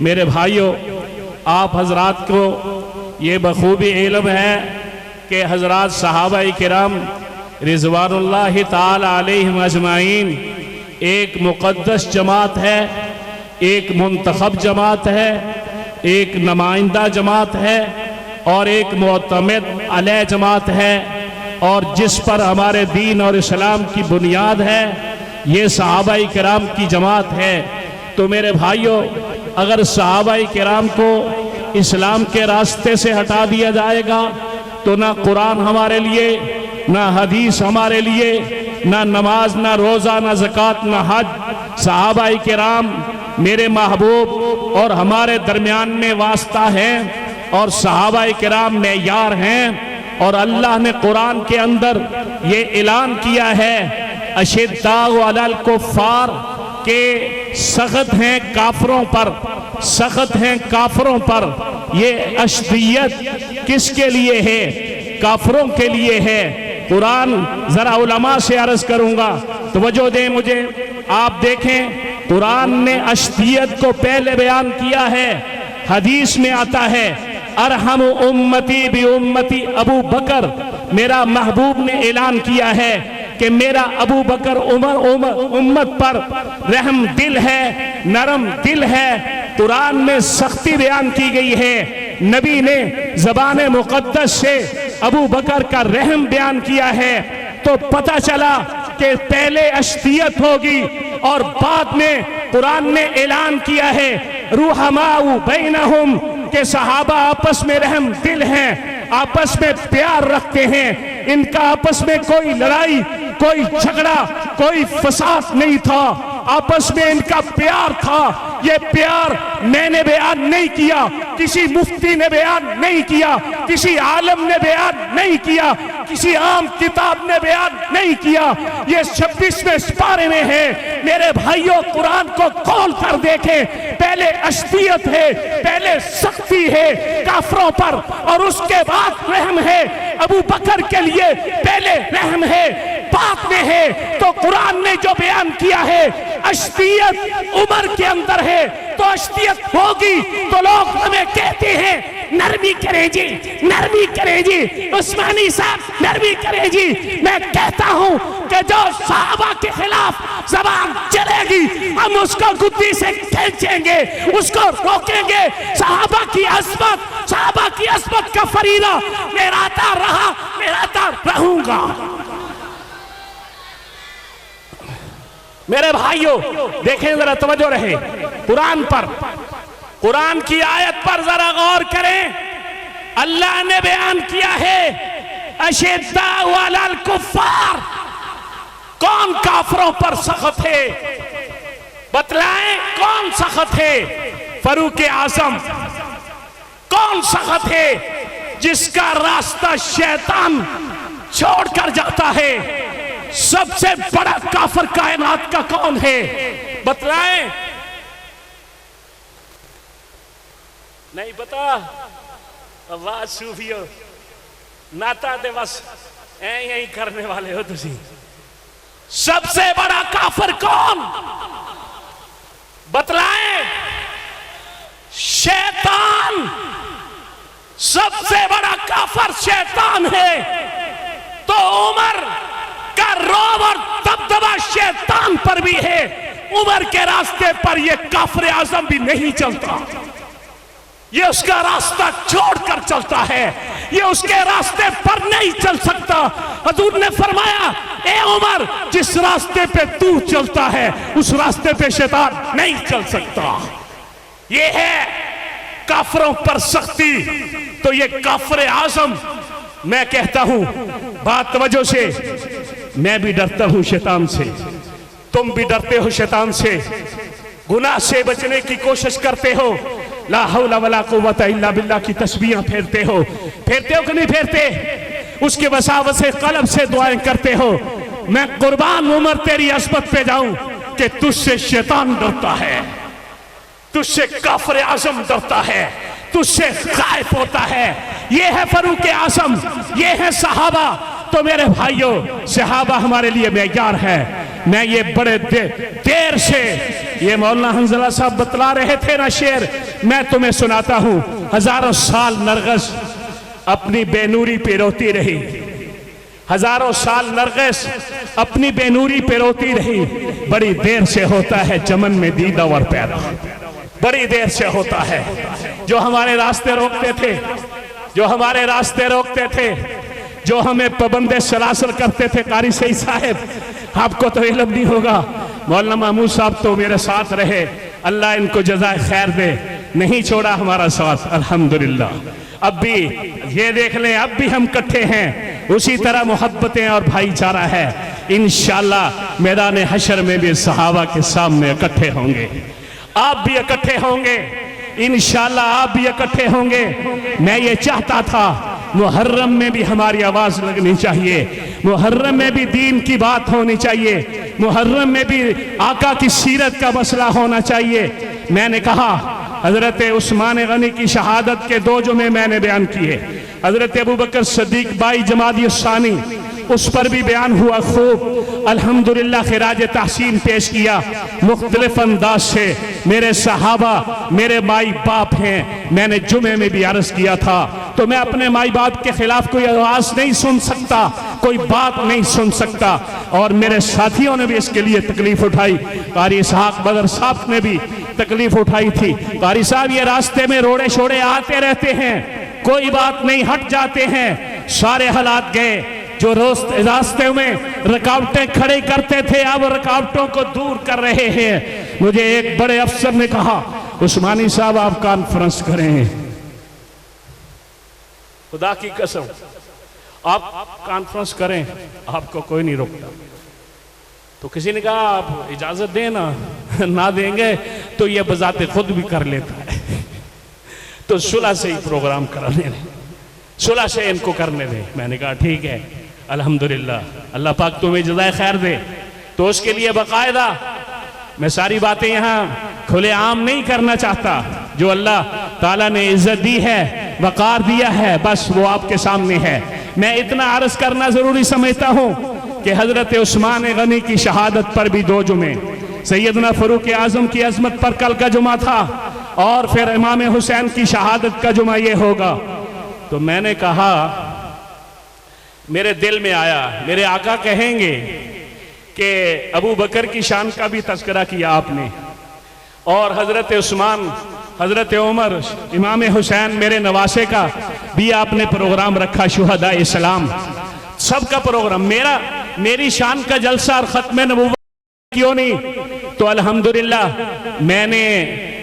मेरे भाइयों, आप हजरात को ये बखूबी इल्म है कि हजरात सहाबा किराम रिज़वानुल्लाहि ताला अलैहिम अजमाइन एक मुक़द्दस जमात है, एक मुंतखब जमात है, एक नुमाइंदा जमात है और एक मुअतमद अलैह जमात है, और जिस पर हमारे दीन और इस्लाम की बुनियाद है ये सहाबा किराम की जमात है। तो मेरे भाइयों, अगर सहाबा किराम को इस्लाम के रास्ते से हटा दिया जाएगा तो ना कुरान हमारे लिए, ना हदीस हमारे लिए, ना नमाज, ना रोज़ा, ना ज़कात, ना हज। सहाबा किराम मेरे महबूब और हमारे दरमियान में वास्ता है और सहाबा किराम मेयार हैं। और अल्लाह ने कुरान के अंदर ये ऐलान किया है, अशिद्दाउ अलल कुफ्फार, के सख्त हैं काफरों पर, सख्त हैं काफरों पर। ये अशदियत किसके लिए है? काफरों के लिए है। कुरान जरा उलमा से अर्ज करूंगा, तवज्जो दें मुझे। आप देखें, कुरान ने अशदियत को पहले बयान किया है। हदीस में आता है, अरहम उम्मती बि उम्मती अबू बकर, मेरा महबूब ने ऐलान किया है कि मेरा अबू बकर उम्मत पर रहम दिल है, नरम दिल है। कुरान में सख्ती बयान की गई है, नबी ने ज़बान मुक़द्दस से अबू बकर का रहम बयान किया है। तो पता चला कि पहले अशदियत होगी और बाद में कुरान ने ऐलान किया है रुहमाउ बैनहुम, के सहाबा आपस में रहम दिल हैं, आपस में प्यार रखते हैं। इनका आपस में कोई लड़ाई, कोई झगड़ा, कोई फसाद नहीं था, आपस में इनका प्यार था। ये प्यार मैंने बयान नहीं किया, किसी मुफ्ती ने बयान नहीं किया, किसी आलम ने बयान नहीं किया, किसी आम किताब ने बयान नहीं किया। ये 26वें पारे में है। मेरे भाइयों, कुरान को खोल कर देखें, पहले अशदियत है, पहले सख्ती है काफरों पर और उसके बाद रहम है। अबू बकर के लिए पहले रहम है, बाद में है। तो कुरान ने जो बयान किया है अशदियत उम्र के अंदर है, तो अशदियत होगी तो लोग हमें कहते हैं नरमी करें जी, नरमी करें जी, उस्मानी साहब नरमी करें जी। मैं कहता हूं कि जो सहाबा के खिलाफ जबान चलेगी हम उसको गुद्दी से खींचेंगे, उसको रोकेंगे। सहाबा की अज़मत, सहाबा की अज़मत का फरीदा मेराता रहा, मेराता रहूंगा। मेरे भाइयों, देखें जरा, तवज्जो रहे कुरान पर, कुरान की आयत पर जरा गौर करें। अल्लाह ने बयान किया है अशिद्दाउ अलल कुफ्फार, कौन काफरों पर सख्त है? बतलाएं कौन सख्त है? फारूक आज़म। कौन सख्त है? जिसका रास्ता शैतान छोड़कर जाता है। सबसे बड़ा काफिर कायनात का कौन है? बतलाएं। नहीं पता? वाह सूफियो, नाता दे बस यही करने वाले हो तुसी। सबसे बड़ा काफिर कौन? बतलाएं। शैतान। सबसे बड़ा काफिर शैतान है। तो उमर का रौब और दबदबा शैतान पर भी है। उमर के रास्ते पर यह काफिर आजम भी नहीं चलता, ये उसका रास्ता छोड़कर चलता है, ये उसके रास्ते पर नहीं चल सकता। हजूर ने फरमाया, ए उमर, जिस रास्ते पे तू चलता है उस रास्ते पे शैतान नहीं चल सकता। ये है काफिरों पर सख्ती। तो ये काफिर आजम, मैं कहता हूं बात तवज्जो से, मैं भी डरता हूं शैतान से, तुम भी डरते हो शैतान से, गुनाह से बचने की कोशिश करते हो, ला हौला वला कुव्वता इल्ला बिल्लाह की तस्बीह फेरते हो कि नहीं फेरते? उसके वसावत से कल्ब से दुआएं करते हो। मैं कुर्बान उमर तेरी अस्मत पे जाऊं कि तुझसे शैतान डरता है, तुझसे काफिर आजम डरता है, तुझसे खाइफ होता है। ये है फारूक आज़म, ये है सहाबा। तो मेरे भाइयों, सहाबा हमारे लिए मेयार है। मैं ये बड़े देर से ये मौलाना हंजला साहब बतला रहे थे ना शेर, मैं तुम्हें सुनाता हूं। हजारों साल नरगिस अपनी बेनूरी पे रोती रही, हजारों साल नरगिस अपनी बेनूरी पे रोती रही। बड़ी देर से होता है चमन में दीदावर पैदा, बड़ी देर से होता है। जो हमारे रास्ते रोकते थे, जो हमारे रास्ते रोकते थे, जो हमें पाबंदे सलासल करते थे, कारी सही साहब आपको तो इल्म नहीं होगा, मौलाना महमूद साहब तो मेरे साथ रहे, अल्लाह इनको जज़ाए खैर दे, नहीं छोड़ा हमारा साथ अल्हम्दुलिल्लाह। अब भी ये देख लें, अब भी हम इकट्ठे हैं, उसी तरह मोहब्बतें और भाईचारा है। इंशाअल्लाह मैदान हशर में भी सहाबा के सामने इकट्ठे होंगे, आप भी इकट्ठे होंगे, इंशाअल्लाह आप भी इकट्ठे होंगे। मैं ये चाहता था मुहर्रम में भी हमारी आवाज लगनी चाहिए, मुहर्रम में भी दीन की बात होनी चाहिए, मुहर्रम में भी आका की सीरत का मसला होना चाहिए। मैंने कहा हजरत उस्मान गनी की शहादत के 2 जुमे मैंने बयान किए, हजरत अबू बकर सदीक बाई जमादी सानी उस पर भी बयान हुआ खूब, अल्हम्दुलिल्लाह खिराज तहसीन पेश किया मुख्तलिफ अंदाज से। मेरे सहाबा मेरे माई बाप हैं, मैंने जुमे में भी अर्ज किया था, तो मैं अपने माई बाप के खिलाफ कोई आवाज नहीं सुन सकता, कोई बात नहीं सुन सकता। और मेरे साथियों ने भी इसके लिए तकलीफ उठाई, कारी इसहाक बदर साहब ने भी तकलीफ उठाई थी। कारी साहब ये रास्ते में रोड़े शोड़े आते रहते हैं, कोई बात नहीं, हट जाते हैं, सारे हालात गए। जो रास्ते में रुकावटें खड़े करते थे, अब रुकावटों को दूर कर रहे हैं। मुझे एक बड़े अफसर ने कहा, उस्मानी साहब आप कॉन्फ्रेंस करें, खुदा की कसम आप कॉन्फ्रेंस करें, आपको कोई नहीं रोकता। तो किसी ने कहा आप इजाजत दें ना देंगे तो ये बजाते खुद भी कर लेता है। तो सुलह से ही प्रोग्राम कराने दें, सुलह से इनको करने दें। मैंने कहा ठीक है, अल्हम्दुलिल्लाह, अल्लाह पाक तुम्हें जज़ाए खैर दे। तो उसके लिए बाकायदा मैं सारी बातें यहाँ खुले आम नहीं करना चाहता, जो अल्लाह ताला ने इज्जत दी है, वक़ार दिया है, बस वो आपके सामने है। मैं इतना अर्ज करना जरूरी समझता हूँ कि हजरत उस्मान गनी की शहादत पर भी 2 जुमे, सैयदना फरूक आजम की अजमत पर कल का जुमा था, और फिर इमाम हुसैन की शहादत का जुमा ये होगा। तो मैंने कहा, मेरे दिल में आया, मेरे आका कहेंगे कि अबू बकर की शान का भी तज़किरा किया आपने, और हजरत उस्मान, हजरत उमर, इमाम हुसैन मेरे नवासे का भी आपने प्रोग्राम रखा, शुहदा इस्लाम सबका प्रोग्राम, मेरी शान का जलसा और खत्म नबूवत क्यों नहीं। तो अल्हम्दुलिल्लाह मैंने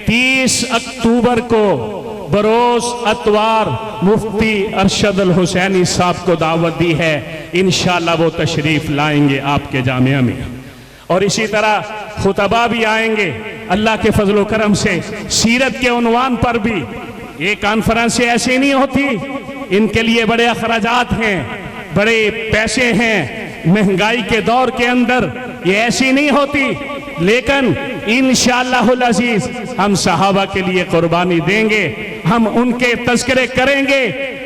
30 अक्टूबर को बरोज अतवार मुफ्ती अरशदुल हुसैनी साहब को दावत दी है, इंशाअल्लाह वो तशरीफ लाएंगे आपके जामिया में, और इसी तरह खुतबा भी आएंगे अल्लाह के फजल करम से। सीरत के उन्वान पर भी ये कॉन्फ्रेंस ऐसी नहीं होती, इनके लिए बड़े अखराजात हैं, बड़े पैसे हैं, महंगाई के दौर के अंदर ये ऐसी नहीं होती, लेकिन इंशाअल्लाहुल अजीज हम सहाबा के लिए कुर्बानी देंगे, हम उनके तज़किरे करेंगे,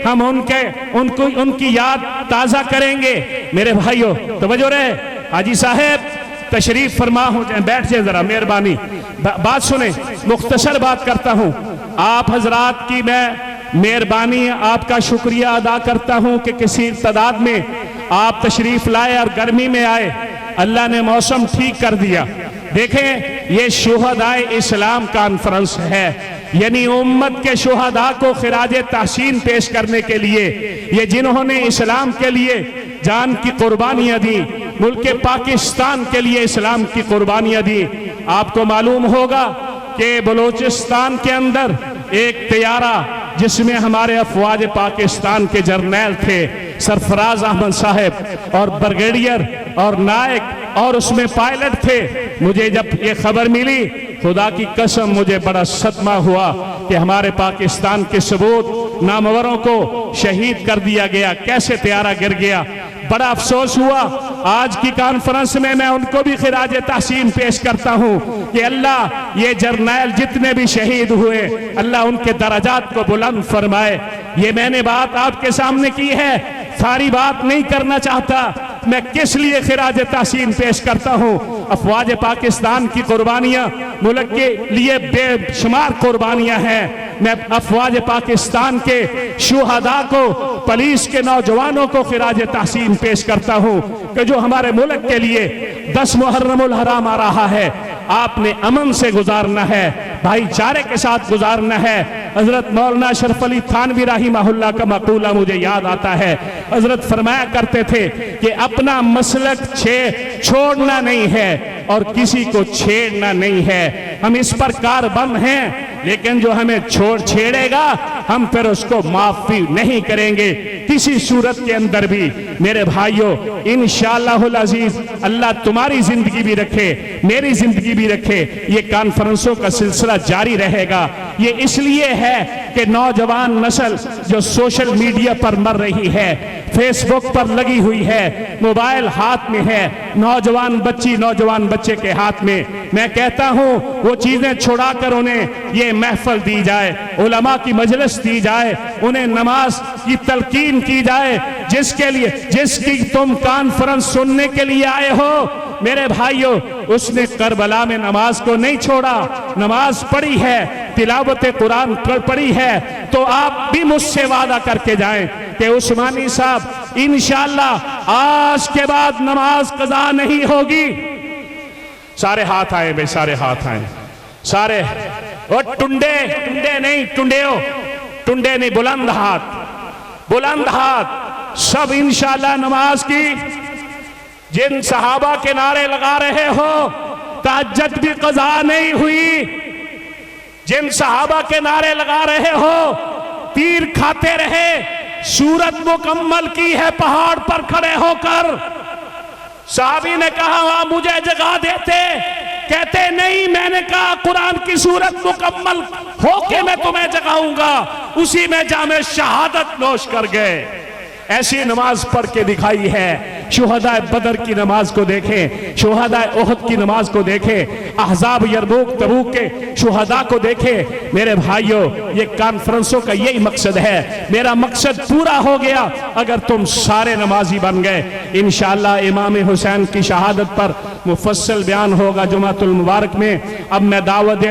हम उनकी याद ताज़ा करेंगे। मेरे भाइयों तवज्जो रहे, हाजी साहब तशरीफ फरमा हो जाए, बैठ जाए जरा, मेहरबानी बात सुने, मुख्तसर बात करता हूँ। आप हजरात की मैं मेहरबानी, आपका शुक्रिया अदा करता हूँ कि किसी तादाद में आप तशरीफ लाए और गर्मी में आए, अल्लाह ने मौसम ठीक कर दिया। देखें ये शुहदाए इस्लाम कॉन्फ्रेंस है, यानी उम्मत के शुहदा को खिराज तहसीन पेश करने के लिए, ये जिन्होंने इस्लाम के लिए जान की कुर्बानियां दी, मुल्क पाकिस्तान के लिए इस्लाम की कुर्बानियां दी। आपको मालूम होगा कि बलूचिस्तान के अंदर एक तैयारा जिसमें हमारे अफवाज पाकिस्तान के जर्नैल थे, सरफराज अहमद साहब और ब्रिगेडियर और नायक, और उसमें पायलट थे। मुझे जब ये खबर मिली, खुदा की कसम मुझे बड़ा सदमा हुआ कि हमारे पाकिस्तान के सबूत नामवरों को शहीद कर दिया गया, कैसे तैयारा गिर गया। बड़ा अफसोस हुआ। आज की कॉन्फ्रेंस में मैं उनको भी खिराज तहसीन पेश करता हूँ कि अल्लाह ये जर्नैल जितने भी शहीद हुए, अल्लाह उनके दराजात को बुलंद फरमाए। ये मैंने बात आपके सामने की है, सारी बात नहीं करना चाहता, मैं किस लिए खिराज तहसीन पेश करता हूँ। अफवाज पाकिस्तान की कुर्बानियाँ मुल्क के लिए बेशुमार कुर्बानियाँ हैं। मैं अफवाज पाकिस्तान के शुहदा को, पुलिस के नौजवानों को खिराज तहसीन पेश करता हूँ कि जो हमारे मुल्क के लिए 10 मुहर्रमुल हराम आ रहा है, आपने अमन से गुजारना है, भाईचारे के साथ गुजारना है। हजरत मौलाना अशरफ अली थानवी रहिमहुल्लाह का मकूला मुझे याद आता है। हजरत फरमाया करते थे कि अपना मसलक छोड़ना नहीं है और किसी को छेड़ना नहीं है। हम इस पर कारबंद हैं, लेकिन जो हमें छेड़ेगा हम फिर उसको माफी नहीं करेंगे किसी सूरत के अंदर भी। मेरे भाइयों, इंशाअल्लाहुल अजीज अल्लाह तुम्हारी जिंदगी भी रखे, मेरी जिंदगी भी रखे। ये कॉन्फ्रेंसों का सिलसिला जारी रहेगा। ये इसलिए है कि नौजवान नस्ल जो सोशल मीडिया पर मर रही है, फेसबुक पर लगी हुई है, मोबाइल हाथ में है, नौजवान बच्चे के हाथ में, मैं कहता हूं वो चीजें छुड़ाकर उन्हें ये महफिल दी जाए, उलमा की मजलिस दी जाए, उन्हें नमाज की तलकीन की जाए, जिसकी तुम कॉन्फ्रेंस सुनने के लिए आए हो। मेरे भाइयों, उसने करबला में नमाज को नहीं छोड़ा, नमाज पढ़ी है, तिलावत कुरान पढ़ी है। तो आप भी मुझसे वादा करके जाएं कि उस्मानी साहब इंशाअल्लाह आज के बाद नमाज कज़ा नहीं होगी। सारे हाथ आए भाई, सारे हाथ आए, सारे। और टुंडे नहीं, बुलंद हाथ सब इंशाअल्लाह नमाज की। जिन सहाबा के नारे लगा रहे हो तहज्जुद भी कज़ा नहीं हुई, जिन सहाबा के नारे लगा रहे हो तीर खाते रहे, सूरत मुकम्मल की है पहाड़ पर खड़े होकर। साहबी ने कहा वहां मुझे जगा देते, कहते नहीं, मैंने कहा कुरान की सूरत मुकम्मल होके मैं तुम्हें जगाऊंगा। उसी में जामे शहादत नोश कर गए। ऐसी नमाज पढ़ के दिखाई है। शुहदा बदर की नमाज को देखें, शुहदा उहद की नमाज को देखें, अहज़ाब यरमूक तबूक के शुहदा को देखें। मेरे भाइयों, ये कॉन्फ्रेंसों का यही मकसद है। मेरा मकसद पूरा हो गया अगर तुम सारे नमाजी बन गए। इंशाअल्लाह इमाम हुसैन की शहादत पर मुफस्सल बयान होगा जुमातुल मुबारक में। अब मैं दावत